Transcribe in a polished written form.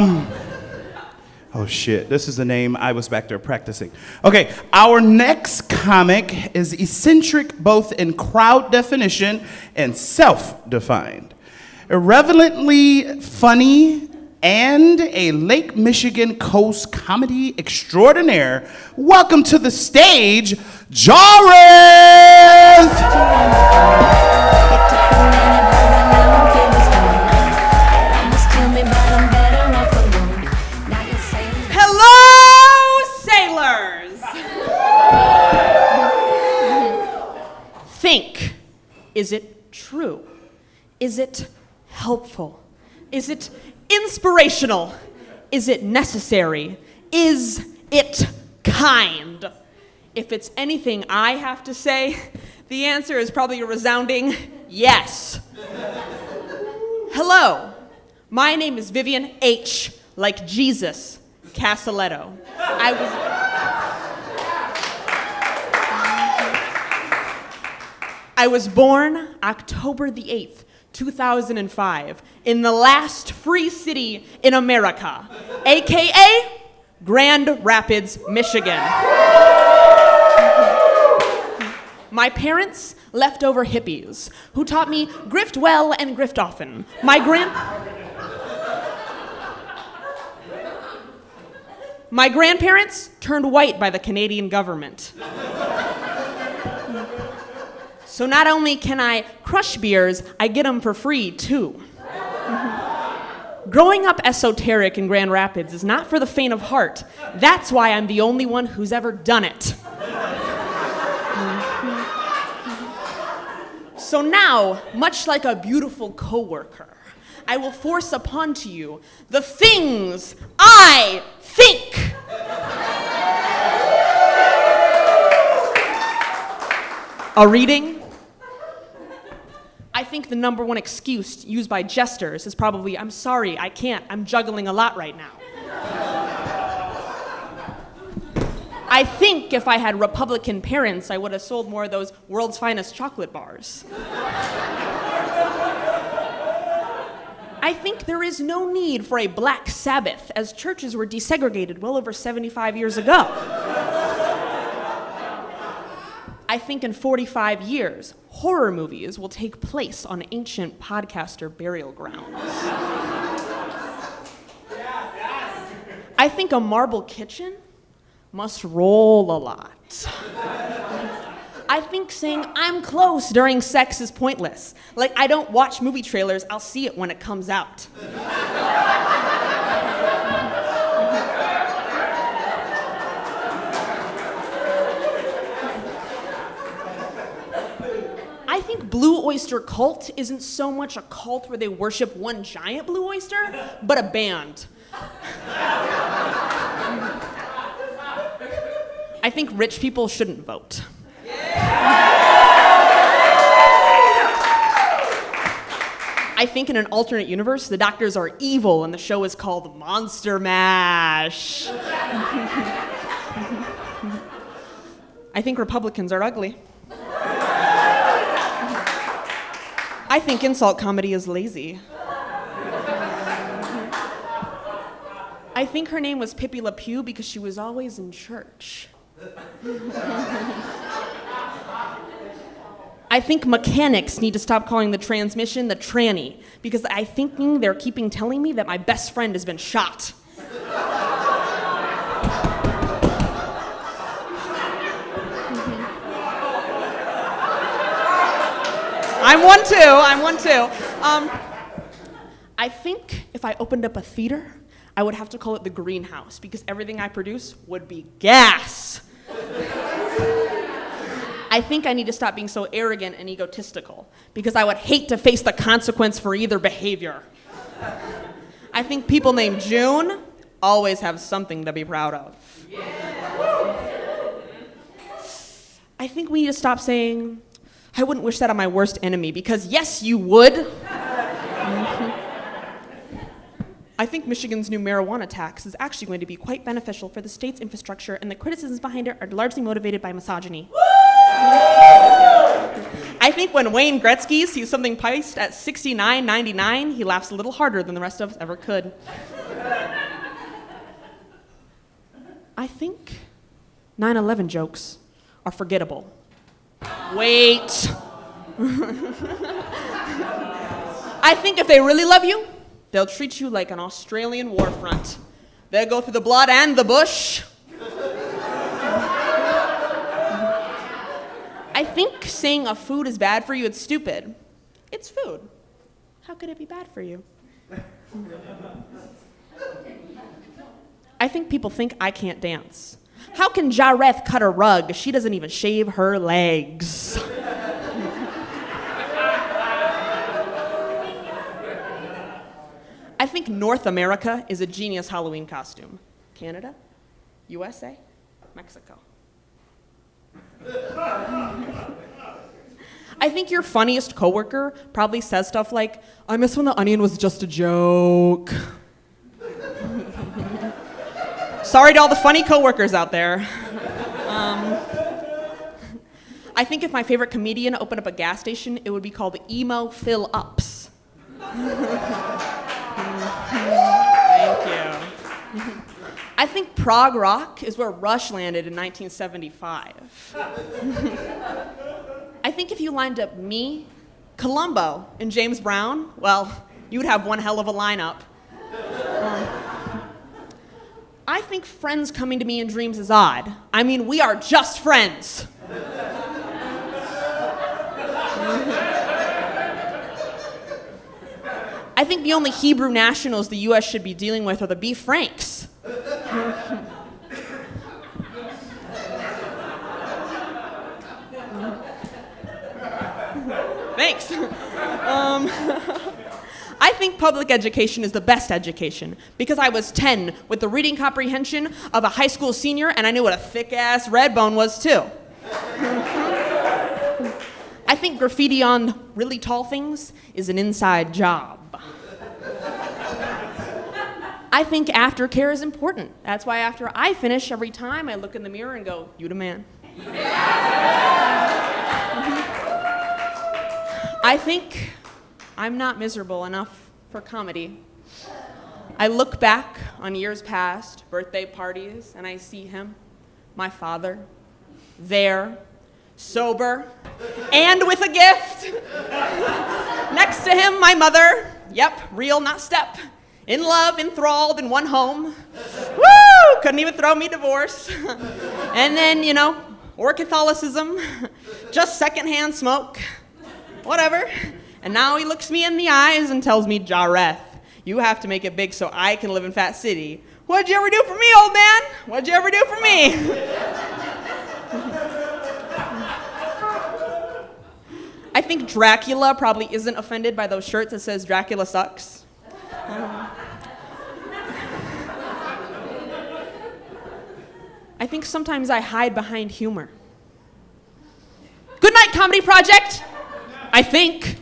Oh shit, this is the name I was back there practicing. Okay, our next comic is eccentric both in crowd definition and self-defined. Irrelevantly funny and a Lake Michigan coast comedy extraordinaire. Welcome to the stage, Jahrethh! Think. Is it true? Is it helpful? Is it inspirational? Is it necessary? Is it kind? If it's anything I have to say, the answer is probably a resounding yes. Hello, my name is Vivian H., like Jesus, Casaletto. I was born October the 8th, 2005, in the last free city in America, AKA Grand Rapids, Michigan. My parents, leftover hippies, who taught me grift well and grift often. My grandparents turned white by the Canadian government. So not only can I crush beers, I get them for free, too. Growing up esoteric in Grand Rapids is not for the faint of heart. That's why I'm the only one who's ever done it. So now, much like a beautiful coworker, I will force upon to you the things I think. A reading? I think the number one excuse used by jesters is probably, I'm sorry, I can't, I'm juggling a lot right now. I think if I had Republican parents, I would have sold more of those world's finest chocolate bars. I think there is no need for a Black Sabbath, as churches were desegregated well over 75 years ago. I think in 45 years, horror movies will take place on ancient podcaster burial grounds. I think a marble kitchen must roll a lot. I think saying I'm close during sex is pointless. Like, I don't watch movie trailers, I'll see it when it comes out. I think Blue Oyster Cult isn't so much a cult where they worship one giant blue oyster, but a band. I think rich people shouldn't vote. I think in an alternate universe, the doctors are evil and the show is called Monster Mash. I think Republicans are ugly. I think insult comedy is lazy. I think her name was Pippi LePew because she was always in church. I think mechanics need to stop calling the transmission the tranny because I think they're keeping telling me that my best friend has been shot. I'm one too. I think if I opened up a theater, I would have to call it the greenhouse because everything I produce would be gas. I think I need to stop being so arrogant and egotistical because I would hate to face the consequence for either behavior. I think people named June always have something to be proud of. I think we need to stop saying, I wouldn't wish that on my worst enemy because yes, you would. I think Michigan's new marijuana tax is actually going to be quite beneficial for the state's infrastructure, and the criticisms behind it are largely motivated by misogyny. I think when Wayne Gretzky sees something priced at $69.99, he laughs a little harder than the rest of us ever could. 9/11 jokes are forgettable. Wait. I think if they really love you, they'll treat you like an Australian war front. They'll go through the blood and the bush. I think saying a food is bad for you, it's stupid. It's food. How could it be bad for you? I think people think I can't dance. How can Jahrethh cut a rug? She doesn't even shave her legs. I think North America is a genius Halloween costume. Canada, USA, Mexico. I think your funniest coworker probably says stuff like, I miss when the onion was just a joke. Sorry to all the funny coworkers out there. I think if my favorite comedian opened up a gas station, it would be called Emo Fill Ups. Thank you. I think prog rock is where Rush landed in 1975. I think if you lined up me, Columbo, and James Brown, well, you'd have one hell of a lineup. I think friends coming to me in dreams is odd. I mean, we are just friends. I think the only Hebrew nationals the U.S. should be dealing with are the Beef Franks. Thanks. I think public education is the best education because I was 10 with the reading comprehension of a high school senior, and I knew what a thick-ass red bone was, too. I think graffiti on really tall things is an inside job. I think aftercare is important. That's why after I finish, every time I look in the mirror and go, you the man. I think I'm not miserable enough for comedy. I look back on years past, birthday parties, and I see him, my father, there, sober, and with a gift. Next to him, my mother, yep, real, not step, in love, enthralled, in one home. Woo! Couldn't even throw me divorce. And then, or Catholicism, just secondhand smoke, whatever. And now he looks me in the eyes and tells me, Jahrethh, you have to make it big so I can live in Fat City. What'd you ever do for me, old man? What'd you ever do for me? I think Dracula probably isn't offended by those shirts that says Dracula sucks. I think sometimes I hide behind humor. Good night, Comedy Project! I think.